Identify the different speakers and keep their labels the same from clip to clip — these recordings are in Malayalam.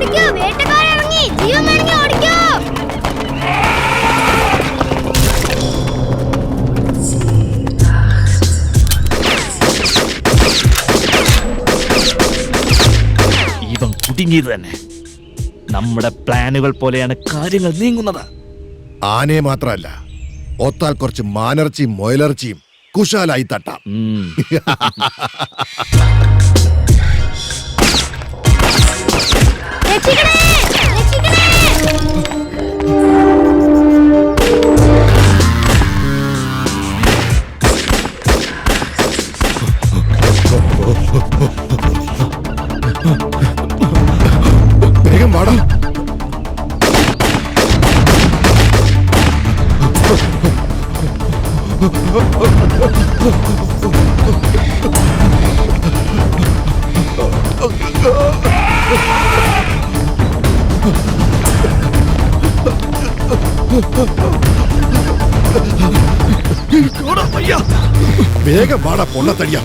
Speaker 1: ഓടിക്കോ, വേട്ടക്കാരിറങ്ങി, ജീവൻ വേണമെങ്കിൽ ഓടിക്കോ.
Speaker 2: ഇവൻ കുടുങ്ങിയത് തന്നെ. നമ്മുടെ പ്ലാനുകൾ പോലെയാണ് കാര്യങ്ങൾ നീങ്ങുന്നത്.
Speaker 3: ആനയെ മാത്രമല്ല, ഒത്താൽ കുറച്ച് മാനിറച്ചിയും മൊയിലിറച്ചിയും കുശാലായി തട്ടാം. വേഗം വാടാ. വേഗം വാടാ പൊള്ളത്തടിയ.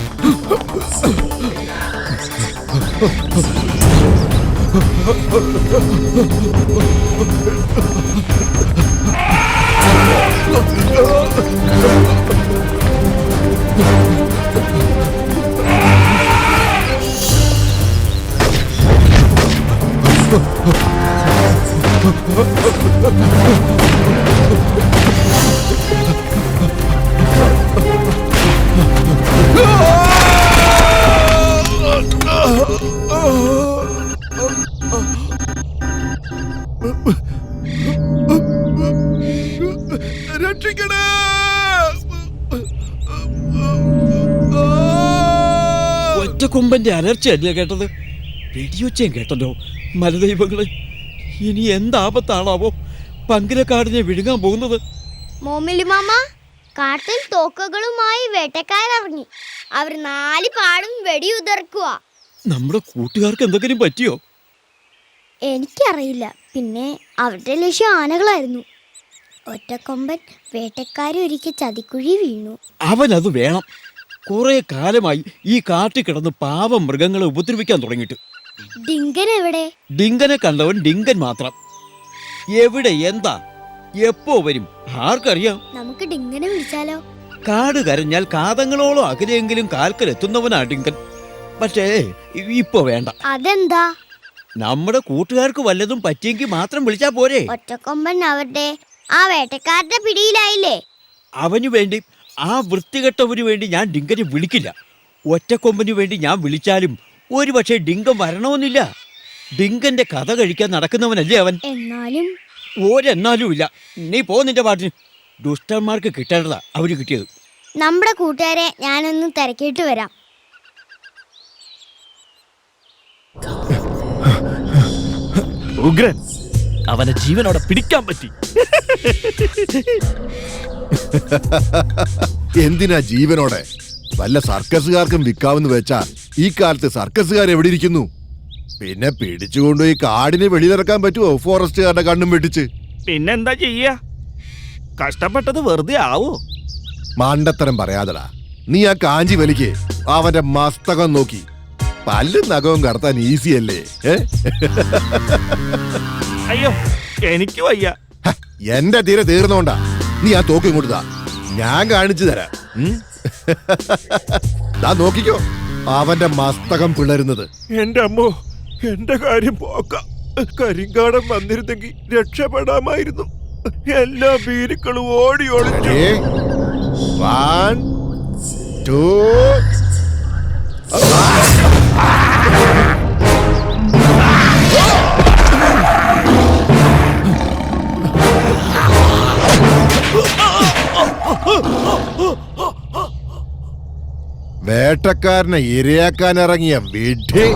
Speaker 3: രക്ഷിക്കണേ.
Speaker 4: ഒറ്റക്കൊമ്പന്റെ അലർച്ചയല്ലേ കേട്ടത്? വെടിയൊച്ചയും കേട്ടല്ലോ. മലദൈവങ്ങളെ, ഇനി എന്താപത്താണാവോ പങ്കിലക്കാടിനെ വിഴുങ്ങാൻ പോകുന്നത്?
Speaker 1: മോമിലിമാമ, കാട്ടിൽ തോക്കുകളുമായി വേട്ടക്കാരിറങ്ങി. അവർ 4 പാടും വെടിയുതിർക്കുക.
Speaker 4: നമ്മുടെ കൂട്ടുകാർക്ക് എന്തെങ്കിലും പറ്റിയോ?
Speaker 1: എനിക്കറിയില്ല. പിന്നെ അവരുടെ ലക്ഷ്യം ആനകളായിരുന്നു. ഒറ്റക്കൊമ്പൻ വേട്ടക്കാരി ഒരിക്കൽ ചതിക്കുഴി വീണു.
Speaker 4: അവനത് വേണം. കുറെ കാലമായി ഈ കാട്ടിൽ കിടന്ന് പാവം മൃഗങ്ങളെ ഉപദ്രവിക്കാൻ തുടങ്ങിയിട്ട്.
Speaker 1: ഡിങ്കൻ എവിടെ?
Speaker 4: ഡിങ്കനെ കണ്ടവൻ ഡിങ്കൻ മാത്രം. എവിടെ, എന്താ, എപ്പോ വരും ആർക്കറിയാം?
Speaker 1: നമുക്ക് ഡിങ്കനെ വിളിച്ചാലോ?
Speaker 4: കാട് കരഞ്ഞാൽ കാതങ്ങളോളം അകലെയെങ്കിലും കാൽക്കലെത്തുന്നവനാ ഡിങ്കൻ. പക്ഷേ ഇപ്പൊ വേണ്ട.
Speaker 1: അതെന്താ?
Speaker 4: നമ്മുടെ കൂട്ടുകാർക്ക് വല്ലതും പറ്റിയെങ്കിൽ മാത്രം വിളിച്ചാ പോരെ.
Speaker 1: ഒറ്റക്കൊമ്പൻ അവരുടെ ആ വേട്ടക്കാരുടെ പിടിയിലായില്ലേ?
Speaker 4: അവനു വേണ്ടി, ആ വൃത്തികെട്ടവന് വേണ്ടി ഞാൻ ഡിങ്കനെ വിളിക്കില്ല. ഒറ്റക്കൊമ്പന് വേണ്ടി ഞാൻ വിളിച്ചാലും ഒരു പക്ഷേ ഡിങ്കൻ വരണമെന്നില്ല. ഡിങ്കന്റെ കഥ കഴിക്കാൻ നടക്കുന്നവനല്ലേ അവൻ.
Speaker 1: എന്നാലും
Speaker 4: ഒരെന്നാലും ഇല്ല. നീ പോ നിന്റെ പാട്ടിന്. ദുഷ്ടന്മാർക്ക് കിട്ടേണ്ടതാ അവര് കിട്ടിയത്.
Speaker 1: നമ്മുടെ കൂട്ടുകാരെ ഞാനൊന്ന് തിരക്കിയിട്ട് വരാം.
Speaker 2: ഉഗ്രൻ, അവനെ ജീവനോടെ പിടിക്കാൻ പറ്റി.
Speaker 3: എന്തിനാ ജീവനോടെ? വല്ല സർക്കസുകാർക്കും വിൽക്കാമെന്ന് വെച്ചാ ഈ കാലത്ത് സർക്കസുകാർ എവിടെ ഇരിക്കുന്നു? പിന്നെ പിടിച്ചുകൊണ്ടുപോയി കാടിനെ വെളിയിലിറക്കാൻ പറ്റുമോ ഫോറസ്റ്റുകാരുടെ കണ്ണും വെട്ടിച്ച്?
Speaker 2: പിന്നെന്താ ചെയ്യാ? കഷ്ടപ്പെട്ടത് വെറുതെ ആവോ?
Speaker 3: മണ്ടത്തരം പറയാതടാ. നീ ആ കാഞ്ചി വലിക്ക്. അവന്റെ മസ്തകം നോക്കി. പല്ലും നഖവും കടത്താൻ ഈസിയല്ലേ?
Speaker 2: അയ്യോ, എനിക്ക് വയ്യ.
Speaker 3: എന്റെ തീരെ തീർന്നോണ്ടാ. നീ ആ തോക്ക് ഇങ്ങോട്ട് താ, ഞാൻ കാണിച്ചു തരാം. നോക്കിക്കോ അവന്റെ മസ്തകം പിളരുന്നത്.
Speaker 5: എന്റെ അമ്മോ, എന്റെ കാര്യം പോക്ക. കരിങ്കാടൻ വന്നിരുന്നെങ്കിൽ രക്ഷപ്പെടാമായിരുന്നു. എല്ലാ ഭീരുക്കളും ഓടി ഒളിച്ചു.
Speaker 3: 1 2 വേട്ടക്കാരനെ ഇരയാക്കാൻ ഇറങ്ങിയ വിഡ്ഢി.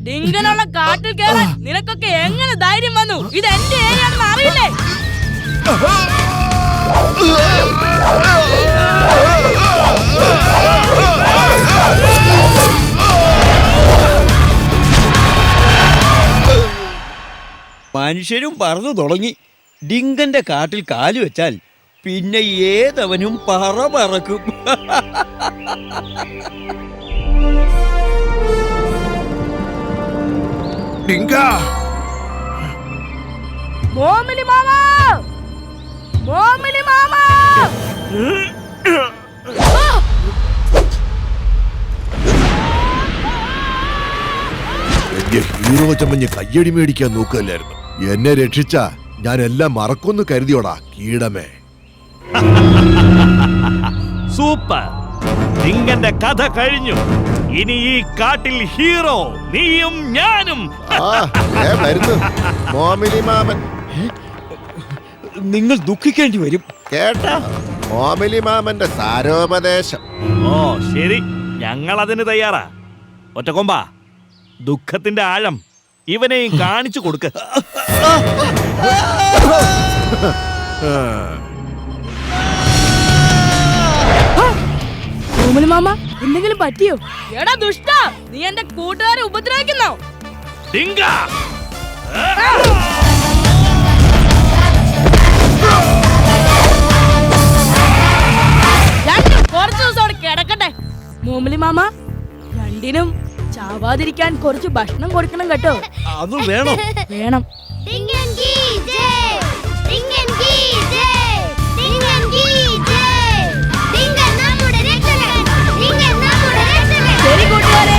Speaker 6: ഡിങ്കനുള്ള കാട്ടിൽ കയറാൻ നിനക്കൊക്കെ എങ്ങനെ ധൈര്യം വന്നു? ഇത് എന്റെ ഏരിയാണെന്ന് അറിയില്ലേ?
Speaker 4: മനുഷ്യരും പറന്നു തുടങ്ങി. ഡിങ്കന്റെ കാട്ടിൽ കാല് വെച്ചാൽ പിന്നെ ഏതവനും പറക്കും.
Speaker 5: ഡിങ്ക,
Speaker 6: മോമിലി മാമാ, മോമിലി മാമാ.
Speaker 3: എന്റെ ഹീറോ ചമ്മഞ്ഞ് കയ്യടി മേടിക്കാൻ നോക്കുകയല്ലായിരുന്നു. എന്നെ രക്ഷിച്ച ഞാൻ എല്ലാം മറക്കൊന്നു കരുതിയോടാ കീടമേ.
Speaker 2: സൂപ്പർ. ഡിങ്കന്റെ കഥ കഴിഞ്ഞു. ഇനി ഈ കാട്ടിൽ ഹീറോ നീയും ഞാനും.
Speaker 3: വരുന്നു മോമിലി മാമൻ.
Speaker 4: നിങ്ങൾ ദുഃഖിക്കേണ്ടി വരും.
Speaker 3: കേട്ടാ മോമിലി മാമന്റെ സാരോപദേശം.
Speaker 2: ഓ ശരി, ഞങ്ങൾ അതിന് തയ്യാറാ. ഒറ്റക്കൊമ്പാ, ദുഃഖത്തിന്റെ ആഴം ഇവനെയും കാണിച്ചു കൊടുക്ക.
Speaker 6: മോമിലി മാമ, എന്തെങ്കിലും പറ്റിയോ? എടാ ദുഷ്ട, നീ എന്റെ കൂട്ടുകാരെ ഉപദ്രവിക്കുന്നോ?
Speaker 2: ഡിങ്ക!
Speaker 6: രണ്ടും കുറച്ചു ദിവസം അവിടെ കിടക്കട്ടെ. മോമിലി മാമ, രണ്ടിനും ചാവാതിരിക്കാൻ കുറച്ച് ഭക്ഷണം കൊടുക്കണം കേട്ടോ.
Speaker 4: അത് വേണം.
Speaker 6: വേണം. ശരി കൂട്ടുകാരെ.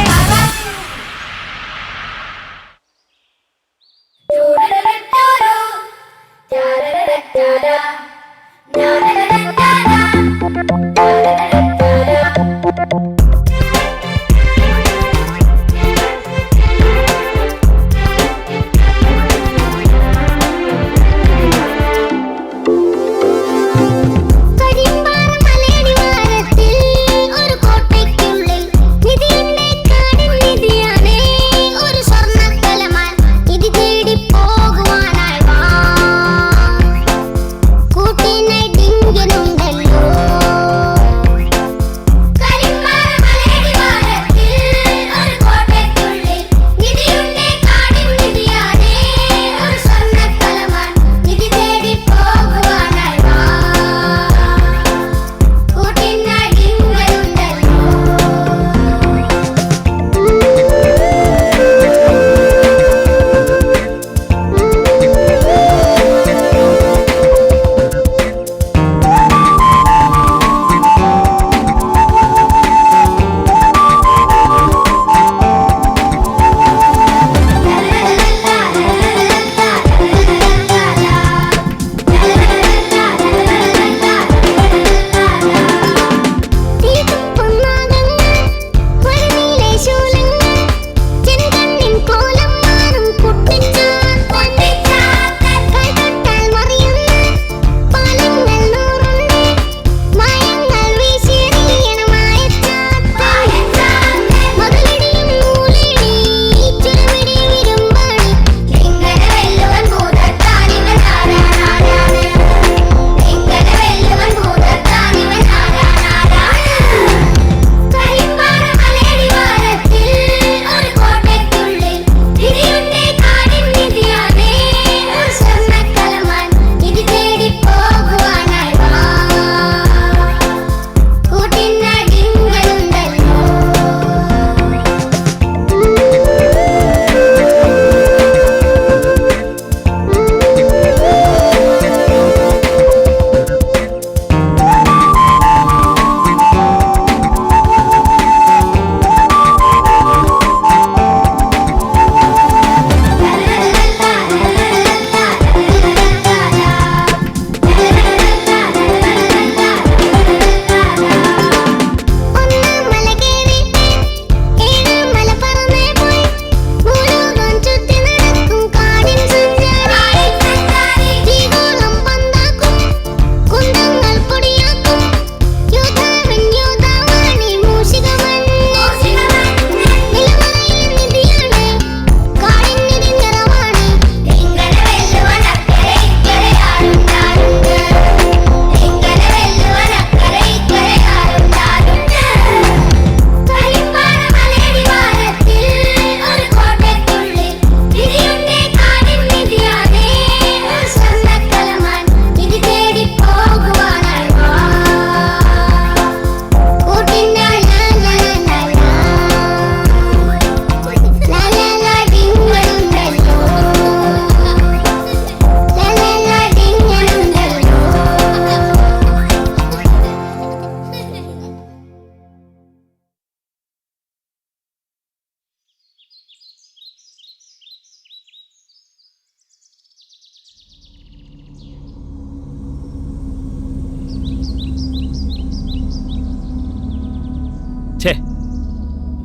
Speaker 2: ഛേ,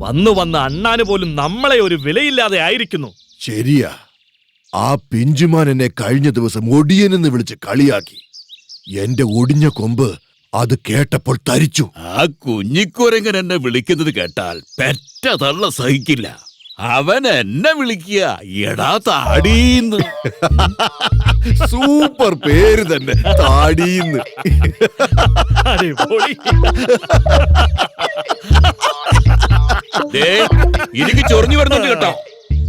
Speaker 2: വന്നു വന്ന് അണ്ണാന് പോലും നമ്മളെ ഒരു വിലയില്ലാതെ ആയിരിക്കുന്നു.
Speaker 3: ശരിയാ, ആ പിഞ്ചുമാൻ എന്നെ കഴിഞ്ഞ ദിവസം ഒടിയനെന്ന് വിളിച്ച് കളിയാക്കി. എന്റെ ഒടിഞ്ഞ കൊമ്പ് അത് കേട്ടപ്പോൾ തരിച്ചു.
Speaker 7: ആ കുഞ്ഞിക്കുരങ്ങൻ എന്നെ വിളിക്കുന്നത് കേട്ടാൽ പെറ്റ തള്ള സഹിക്കില്ല. അവൻ എന്നെ വിളിക്കുക എടാ താടീന്ന്.
Speaker 3: സൂപ്പർ പേര് തന്നെ, താടീന്ന്.
Speaker 2: അടിപൊളി.
Speaker 7: ദേ, എനിക്ക് ചൊറിഞ്ഞു വരുന്നുണ്ട് കേട്ടോ.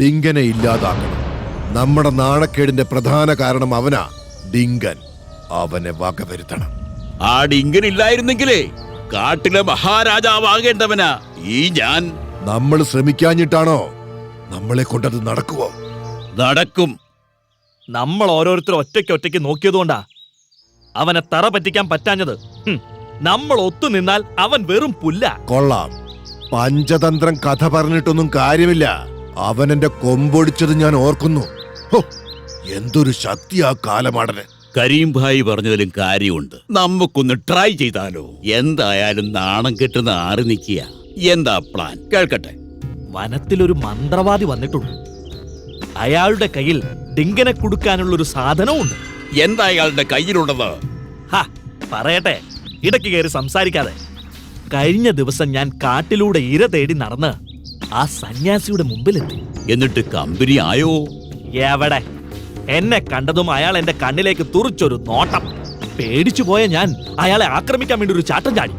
Speaker 3: ഡിങ്കനെ ഇല്ലാതാക്കണം. നമ്മുടെ നാണക്കേടിന്റെ പ്രധാന കാരണം അവനാ, ഡിങ്കൻ. അവനെ വകവരുത്തണം.
Speaker 7: ആ ഡിങ്കൻ ഇല്ലായിരുന്നെങ്കിലേ കാട്ടിലെ മഹാരാജാവാകേണ്ടവനാ ഈ ഞാൻ.
Speaker 3: നമ്മൾ ശ്രമിക്കാഞ്ഞിട്ടാണോ? നമ്മളെ കൊണ്ടത് നടക്കുവോ?
Speaker 7: നടക്കും.
Speaker 2: നമ്മൾ ഓരോരുത്തരും ഒറ്റയ്ക്ക് നോക്കിയതുകൊണ്ടാ അവനെ തറ പറ്റിക്കാൻ പറ്റാഞ്ഞത്. നമ്മൾ ഒത്തുനിന്നാൽ അവൻ വെറും പുല്ല.
Speaker 3: കൊള്ളാം. പഞ്ചതന്ത്രം കഥ പറഞ്ഞിട്ടൊന്നും കാര്യമില്ല. അവൻ എന്റെ കൊമ്പൊടിച്ചത് ഞാൻ ഓർക്കുന്നു. ഹോ, എന്തൊരു ശക്തി ആ കാലമാടന്.
Speaker 7: കരീം ഭായി പറഞ്ഞതിലും കാര്യമുണ്ട്. നമുക്കൊന്ന് ട്രൈ ചെയ്താലോ? എന്തായാലും നാണം കെട്ടുന്ന ആറി നിൽക്കുക. എന്താ പ്ലാൻ? കേൾക്കട്ടെ.
Speaker 2: വനത്തിലൊരു മന്ത്രവാദി വന്നിട്ടുണ്ട്. അയാളുടെ കയ്യിൽ ഡിങ്കനെ കൊടുക്കാനുള്ളൊരു സാധനവുമുണ്ട്.
Speaker 7: എന്താ അയാളുടെ കയ്യിലുള്ളത്?
Speaker 2: ഹാ, പറയട്ടെ, ഇടയ്ക്ക് കയറി സംസാരിക്കാതെ. കഴിഞ്ഞ ദിവസം ഞാൻ കാട്ടിലൂടെ ഇര തേടി നടന്ന് ആ സന്യാസിയുടെ മുമ്പിലെത്തി.
Speaker 7: എന്നിട്ട് കമ്പനി ആയോ?
Speaker 2: എവിടെ? എന്നെ കണ്ടതും അയാൾ എന്റെ കണ്ണിലേക്ക് തുറിച്ചൊരു നോട്ടം. പേടിച്ചു പോയ ഞാൻ അയാളെ ആക്രമിക്കാൻ വേണ്ടി ഒരു ചാട്ടം ചാടി.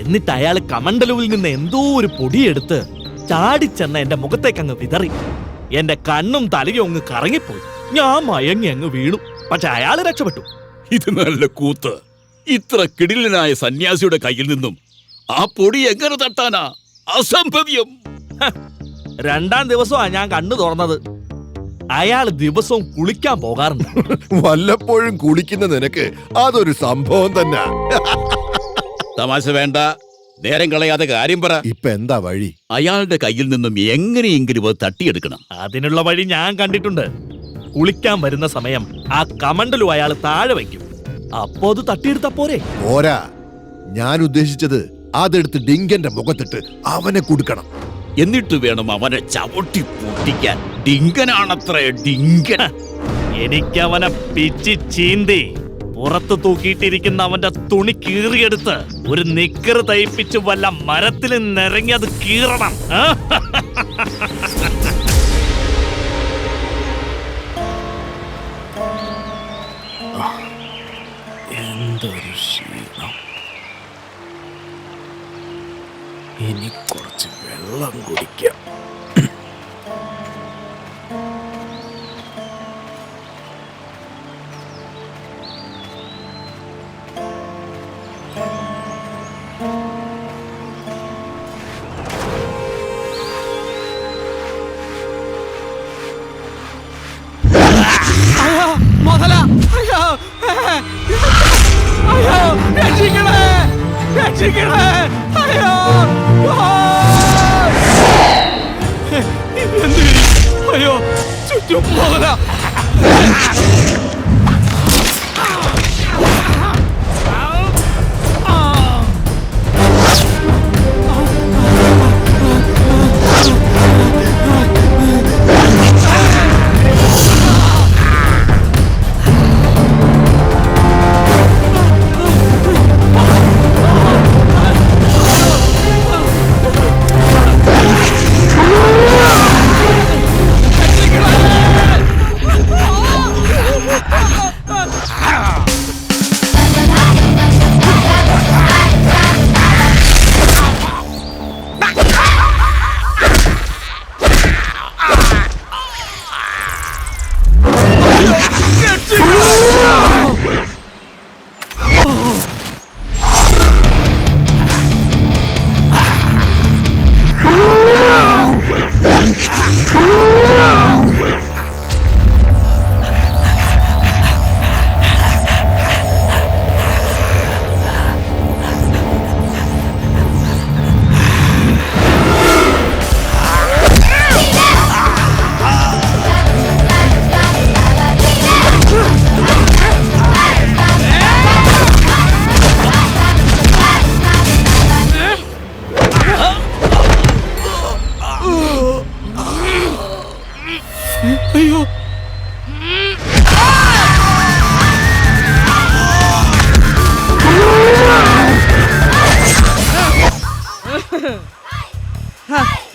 Speaker 2: എന്നിട്ട് അയാൾ കമണ്ടലുവിൽ നിന്ന് എന്തോ ഒരു പൊടിയെടുത്ത് ചാടിച്ചെന്ന് എന്റെ മുഖത്തേക്ക് അങ്ങ് വിതറി. എന്റെ കണ്ണും തലയും അങ്ങ് കറങ്ങിപ്പോയി. ഞാൻ മയങ്ങി അങ്ങ് വീണു. പക്ഷെ അയാൾ രക്ഷപ്പെട്ടു.
Speaker 7: ഇത് നല്ല കൂത്ത്. ഇത്ര കിടിലനായ സന്യാസിയുടെ കയ്യിൽ നിന്നും ആ പൊടി എങ്ങനെ തട്ടാനാ? അസംഭവ്യം.
Speaker 2: രണ്ടാം ദിവസമാ ഞാൻ കണ്ണു തുറന്നത്. അയാൾ ദിവസവും കുളിക്കാൻ പോകാറുണ്ട്.
Speaker 3: വല്ലപ്പോഴും കുളിക്കുന്ന നിനക്ക് അതൊരു സംഭവം തന്നെ.
Speaker 7: തമാശ വേണ്ട, നേരം കളയാതെ കാര്യം പറ.
Speaker 3: ഇപ്പൊ എന്താ വഴി?
Speaker 7: അയാളുടെ കയ്യിൽ നിന്നും എങ്ങനെയെങ്കിലും അത് തട്ടിയെടുക്കണം.
Speaker 2: അതിനുള്ള വഴി ഞാൻ കണ്ടിട്ടുണ്ട്. കുളിക്കാൻ വരുന്ന സമയം ആ കമണ്ടലു അയാൾ താഴെ വയ്ക്കും. അപ്പോ അത് തട്ടിയെടുത്താ പോരെ?
Speaker 3: പോരാ, ഞാൻ ഉദ്ദേശിച്ചത് അതെടുത്ത് ഡിങ്കന്റെ മുഖത്തിട്ട് അവനെ കൊടുക്കണം.
Speaker 7: എന്നിട്ട് വേണം അവനെ ചവിട്ടി പൊട്ടിക്കാൻ. ഡിങ്കനാണത്രേ, ഡിങ്കൻ.
Speaker 2: എനിക്കവനെ പിച്ചി ചീന്തി പുറത്ത് തൂക്കിയിട്ടിരിക്കുന്ന അവന്റെ തുണി കീറിയെടുത്ത് ഒരു നിക്കറ് തയ്പ്പിച്ച് വല്ല മരത്തിൽ നിറങ്ങി അത് കീറണം.
Speaker 5: എന്തൊരു ക്ഷീണം. ഇനി കുറച്ച് വെള്ളം കുടിക്കാം.
Speaker 7: അയ്യോ, ചുറ്റും മുതല.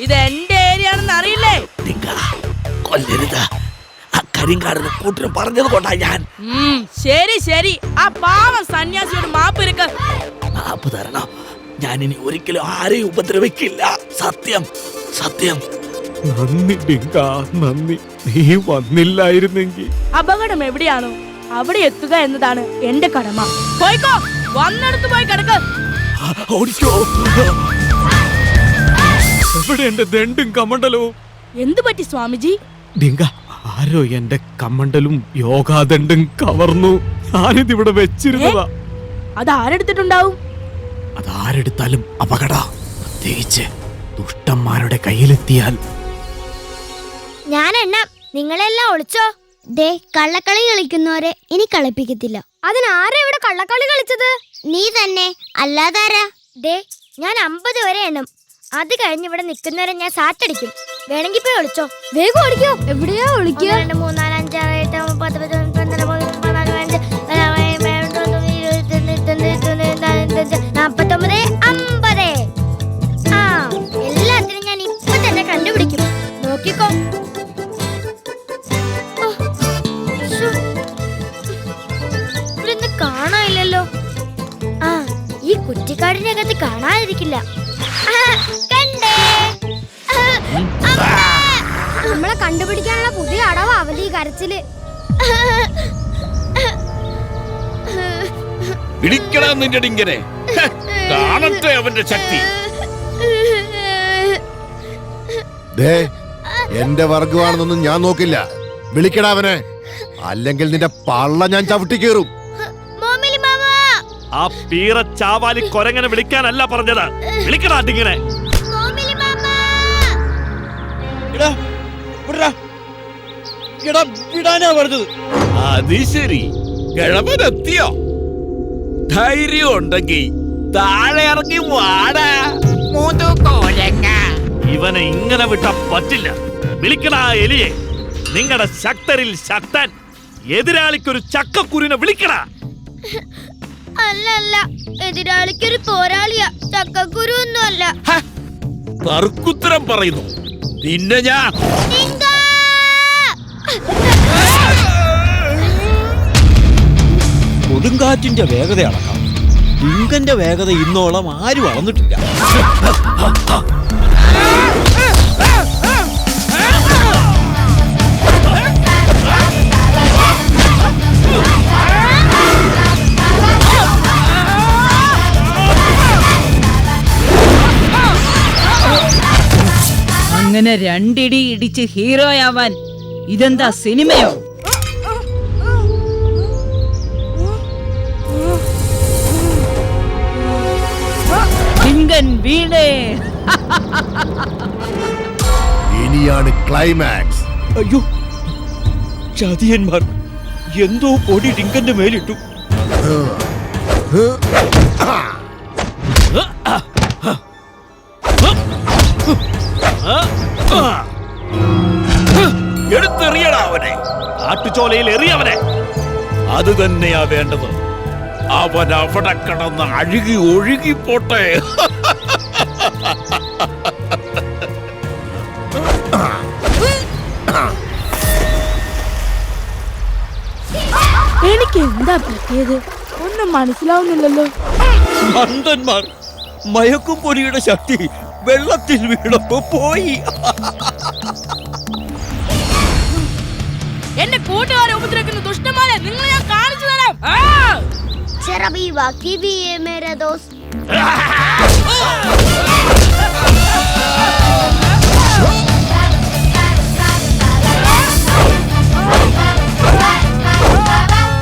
Speaker 6: ഇത് എന്റെ ഏരിയ ആണെന്ന് അറിയില്ലേ?
Speaker 2: ഡിങ്ക, കൊല്ലരുത്. ആ കരിങ്കാരന് കൂട്ടിന് പറഞ്ഞത് കൊണ്ടാ ഞാൻ.
Speaker 6: ശരി ശരി, ആ പാവം സന്യാസിയോട് മാപ്പ് ഇരിക്ക.
Speaker 2: മാപ്പ് തരണം. ഞാൻ ഇനി ഒരിക്കലും ആരെയും ഉപദ്രവിക്കില്ല. സത്യം സത്യം.
Speaker 5: നന്ദി ഡിങ്ക, നന്ദി. നീ വന്നില്ലായിരുന്നെങ്കിൽ.
Speaker 6: അപകടം എവിടെയാണോ അവിടെ എത്തുക എന്നതാണ് എന്റെ കടമ. പോയിക്കോ, വന്നെടുത്ത് പോയി കിടക്ക്.
Speaker 2: ഓടിക്കോ.
Speaker 5: എവിടെ എന്റെ ദണ്ടും കമണ്ടലവും?
Speaker 6: എന്തു പറ്റി സ്വാമിജി?
Speaker 5: ഡിങ്ക, ആരോ എന്റെ കമണ്ടലും യോഗാദണ്ഡും കവർന്നു. ഞാനിതിവിടെ വെച്ചിരുന്നതാ.
Speaker 6: അത് ആരെടുത്തിട്ടുണ്ടാവും?
Speaker 5: അതാരെടുത്താലും അപകട, പ്രത്യേകിച്ച് ദുഷ്ടന്മാരുടെ കയ്യിലെത്തിയാൽ.
Speaker 1: ഞാൻ എണ്ണാം, നിങ്ങളെല്ലാം ഒളിച്ചോ. ദേ, കള്ളക്കളി കളിക്കുന്നവരെ ഇനി കളിപ്പിക്കത്തില്ല. അതിനാരാ ഇവിടെ കള്ളക്കളി കളിച്ചത്? നീ തന്നെ, അല്ലാതാരാ? ദേ, ഞാൻ 50 വരെ എണ്ണും. അത് കഴിഞ്ഞ് ഇവിടെ നിൽക്കുന്നവരെ ഞാൻ സാറ്റടിക്കും. വേണമെങ്കിൽ പോയി ഒളിച്ചോ. വേഗം ഒളിക്കോ. എവിടെയാ ഒളിക്കുക? 2, 3, 4, 5, 6, 7, 8, 9, 10, 11, 12, 13, 14, 15, 49, 50. ആ, എല്ലാത്തിനും ഞാൻ ഇപ്പൊ തന്നെ കണ്ടുപിടിക്കും. നോക്കിക്കോ. ഇവിടുന്ന് കാണാനില്ലല്ലോ. ആ, ഈ കുറ്റിക്കാടിനകത്ത് കാണാതിരിക്കില്ല. കണ്ടേ, നമ്മളെ കണ്ടുപിടിക്കാനുള്ള പുതിയ അടവാവല്ലേ ഈ കരച്ചില്.
Speaker 7: പിടിക്കടാ നിന്റെ ഡിങ്കനെ. കാണട്ടെ അവന്റെ ശക്തി.
Speaker 3: ദേ, എന്റെ വർഗമാണെന്നൊന്നും ഞാൻ നോക്കില്ല. വിളിക്കടാ അവനെ, അല്ലെങ്കിൽ നിന്റെ പള്ള ഞാൻ ചവിട്ടി കയറും.
Speaker 2: ആ പീറ ചാവാലി കൊരങ്ങനെ വിളിക്കാനല്ല പറഞ്ഞത്. വിളിക്കടാ ഡിങ്ങനെ.
Speaker 4: വിടാനാ പറഞ്ഞത്.
Speaker 7: അത് ശരി, കിഴവനെത്തിയോ? ധൈര്യം ഉണ്ടെങ്കിൽ താഴെ ഇറങ്ങി വാടാ.
Speaker 2: ഇവനെ ഇങ്ങനെ വിട്ടാ പറ്റില്ല. വിളിക്കടാ എലിയെ. നിങ്ങളുടെ ശക്തരിൽ ശക്തൻ. എതിരാളിക്കൊരു ചക്കക്കുരുവിനെ വിളിക്കടാ.
Speaker 1: അല്ല, എതിരാളിക്കൊരു പോരാളിയാ, ചക്കക്കുരു ഒന്നും അല്ല.
Speaker 7: തർക്കുത്തരം പറയുന്നു നിന്നെ ഞാൻ.
Speaker 4: കൊടുങ്കാറ്റിന്റെ വേഗത അളക്കാം. ഡിങ്കന്റെ വേഗത ഇന്നോളം ആരും അളന്നിട്ടില്ല.
Speaker 8: അങ്ങനെ രണ്ടിടി ഇടിച്ച് ഹീറോയാവാൻ ഇതെന്താ സിനിമയോ? ഡിങ്കൻ വീണേ.
Speaker 3: ഇനിയാണ് ക്ലൈമാക്സ്.
Speaker 4: അയ്യോ, ചതിയന്മാർ എന്തോ പൊടി ഡിങ്കന്റെ മേലിട്ടു.
Speaker 7: എടുത്തെറിയടാ അവനെ.
Speaker 2: ആട്ടുചോലയിൽ എറിയവനെ.
Speaker 7: അത് തന്നെയാ വേണ്ടത്. അവൻ അവിടെ കിടന്ന് അഴുകി ഒഴുകിപ്പോട്ടെ.
Speaker 6: എനിക്ക് എന്താ പറ്റിയത്? ഒന്നും മനസ്സിലാവുന്നില്ലല്ലോ.
Speaker 4: മണ്ടന്മാർ, മയക്കും പൊടിയുടെ ശക്തി വെള്ളത്തിൽ വീണപ്പോ പോയി.
Speaker 6: എന്റെ കൂട്ടുകാരെ ഉപദ്രവിക്കുന്ന ദുഷ്ടന്മാരെ നിങ്ങളെ ഞാൻ കാണിച്ചു തരാം.
Speaker 1: शराबी बाकी भी है मेरा दोस्त.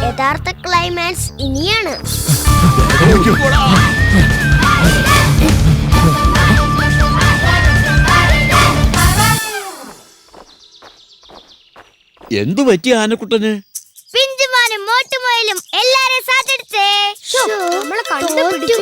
Speaker 1: യഥാർത്ഥ ക്ലൈമാക്സ് ഇനിയാണ്.
Speaker 4: എന്തു പറ്റി ആനക്കുട്ടന്?
Speaker 1: പിഞ്ചുമാനും മോട്ടുമോയിലും എല്ലാരെയും സാധിച്ചേ. നമ്മളെ കണ്ടുപിടിച്ചു.